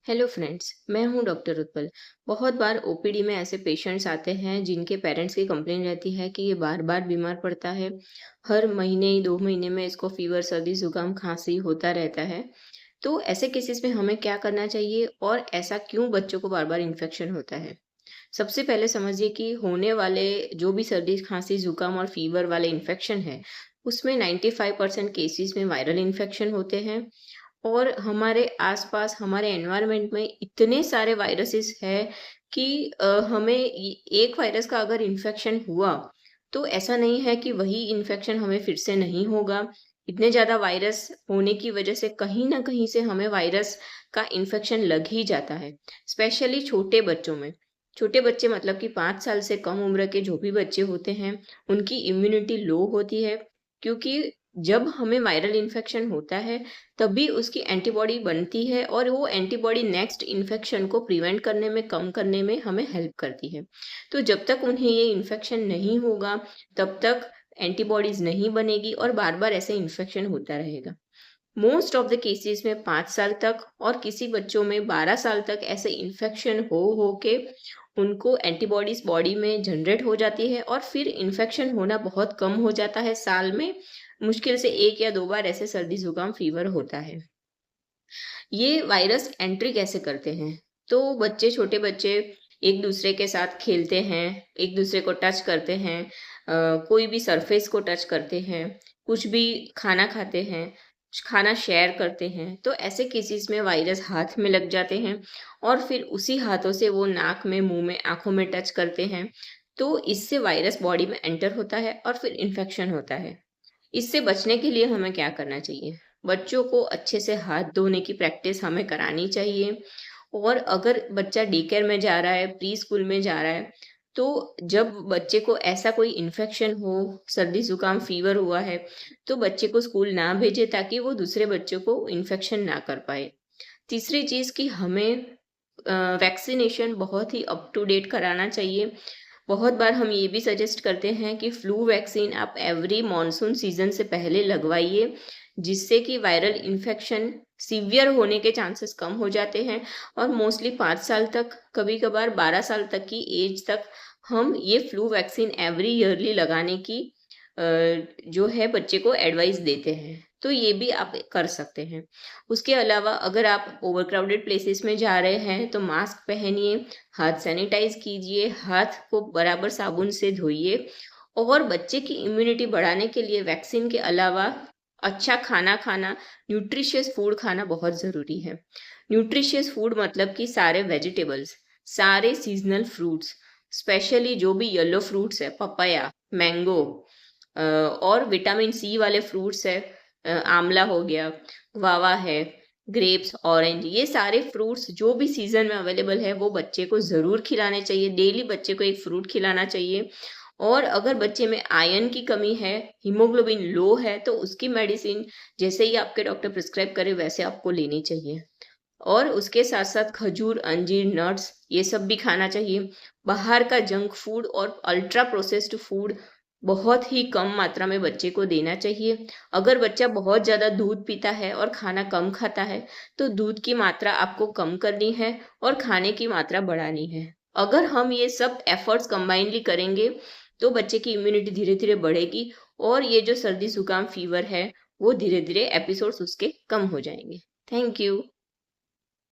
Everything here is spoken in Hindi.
हेलो फ्रेंड्स, मैं हूं डॉक्टर उत्पल। बहुत बार ओपीडी में ऐसे पेशेंट्स आते हैं जिनके पेरेंट्स की कंप्लेन रहती है कि ये बार बार बीमार पड़ता है। हर महीने 2 महीने में इसको फीवर, सर्दी, जुकाम, खांसी होता रहता है। तो ऐसे केसेस में हमें क्या करना चाहिए और ऐसा क्यों बच्चों को बार बार इन्फेक्शन होता है? सबसे पहले समझिए कि होने वाले जो भी सर्दी, खांसी, जुकाम और फीवर वाले इन्फेक्शन है, उसमें 95% केसेस में वायरल इन्फेक्शन होते हैं। और हमारे आसपास हमारे एनवायरनमेंट में इतने सारे वायरसेस हैं कि हमें एक वायरस का अगर इन्फेक्शन हुआ तो ऐसा नहीं है कि वही इन्फेक्शन हमें फिर से नहीं होगा। इतने ज़्यादा वायरस होने की वजह से कहीं ना कहीं से हमें वायरस का इन्फेक्शन लग ही जाता है। स्पेशली छोटे बच्चों में। छोटे बच्चे मतलब कि 5 साल से कम उम्र के जो भी बच्चे होते हैं, उनकी इम्यूनिटी लो होती है। क्योंकि जब हमें वायरल इन्फेक्शन होता है, तभी उसकी एंटीबॉडी बनती है और वो एंटीबॉडी नेक्स्ट इन्फेक्शन को प्रिवेंट करने में, कम करने में हमें हेल्प करती है। तो जब तक उन्हें ये इन्फेक्शन नहीं होगा, तब तक एंटीबॉडीज नहीं बनेगी और बार बार ऐसे इन्फेक्शन होता रहेगा। मोस्ट ऑफ द केसेस में 5 साल तक और किसी बच्चों में 12 साल तक ऐसे इन्फेक्शन हो के उनको एंटीबॉडीज बॉडी में जनरेट हो जाती है और फिर इन्फेक्शन होना बहुत कम हो जाता है। साल में मुश्किल से 1 या 2 बार ऐसे सर्दी जुकाम फीवर होता है। ये वायरस एंट्री कैसे करते हैं? तो बच्चे, छोटे बच्चे एक दूसरे के साथ खेलते हैं, एक दूसरे को टच करते हैं, कोई भी सरफेस को टच करते हैं, कुछ भी खाना खाते हैं, खाना शेयर करते हैं, तो ऐसे केसेस में वायरस हाथ में लग जाते हैं और फिर उसी हाथों से वो नाक में, मुंह में, आंखों में टच करते हैं। तो इससे वायरस बॉडी में एंटर होता है और फिर इन्फेक्शन होता है। इससे बचने के लिए हमें क्या करना चाहिए? बच्चों को अच्छे से हाथ धोने की प्रैक्टिस हमें करानी चाहिए। और अगर बच्चा डे केयर में जा रहा है, प्री स्कूल में जा रहा है, तो जब बच्चे को ऐसा कोई इन्फेक्शन हो, सर्दी जुकाम फीवर हुआ है, तो बच्चे को स्कूल ना भेजे ताकि वो दूसरे बच्चों को इन्फेक्शन ना कर पाए। तीसरी चीज़ कि हमें वैक्सीनेशन बहुत ही अप टू डेट कराना चाहिए। बहुत बार हम ये भी सजेस्ट करते हैं कि फ्लू वैक्सीन आप एवरी मॉनसून सीजन से पहले लगवाइए, जिससे कि वायरल इन्फेक्शन सीवियर होने के चांसेस कम हो जाते हैं। और मोस्टली 5 साल तक, कभी कभार 12 साल तक की एज तक हम ये फ्लू वैक्सीन एवरी ईयरली लगाने की जो है बच्चे को एडवाइस देते हैं। तो ये भी आप कर सकते हैं। उसके अलावा अगर आप ओवरक्राउडेड प्लेसेस में जा रहे हैं तो मास्क पहनिए, हाथ सैनिटाइज कीजिए, हाथ को बराबर साबुन से धोइए। और बच्चे की इम्यूनिटी बढ़ाने के लिए वैक्सीन के अलावा अच्छा खाना खाना, न्यूट्रिशियस फूड खाना बहुत ज़रूरी है। न्यूट्रिशियस फूड मतलब कि सारे वेजिटेबल्स, सारे सीजनल फ्रूट्स, स्पेशली जो भी येलो फ्रूट्स है, पपाया, मैंगो, और विटामिन सी वाले फ्रूट्स है, आंवला हो गया, गुआवा है, ग्रेप्स, ऑरेंज, ये सारे फ्रूट्स जो भी सीजन में अवेलेबल है वो बच्चे को ज़रूर खिलाने चाहिए। डेली बच्चे को एक फ्रूट खिलाना चाहिए। और अगर बच्चे में आयरन की कमी है, हीमोग्लोबिन लो है, तो उसकी मेडिसिन जैसे ही आपके डॉक्टर प्रिस्क्राइब करे वैसे आपको लेनी चाहिए। और उसके साथ साथ खजूर, अंजीर, नट्स ये सब भी खाना चाहिए। बाहर का जंक फूड और अल्ट्रा प्रोसेस्ड फूड बहुत ही कम मात्रा में बच्चे को देना चाहिए। अगर बच्चा बहुत ज़्यादा दूध पीता है और खाना कम खाता है, तो दूध की मात्रा आपको कम करनी है और खाने की मात्रा बढ़ानी है। अगर हम ये सब एफर्ट्स कंबाइनली करेंगे, तो बच्चे की इम्यूनिटी धीरे-धीरे बढ़ेगी और ये जो सर्दी, जुकाम, फीवर है, वो धीरे-धीरे एपिसोड्स उसके कम हो जाएँगे। Thank you.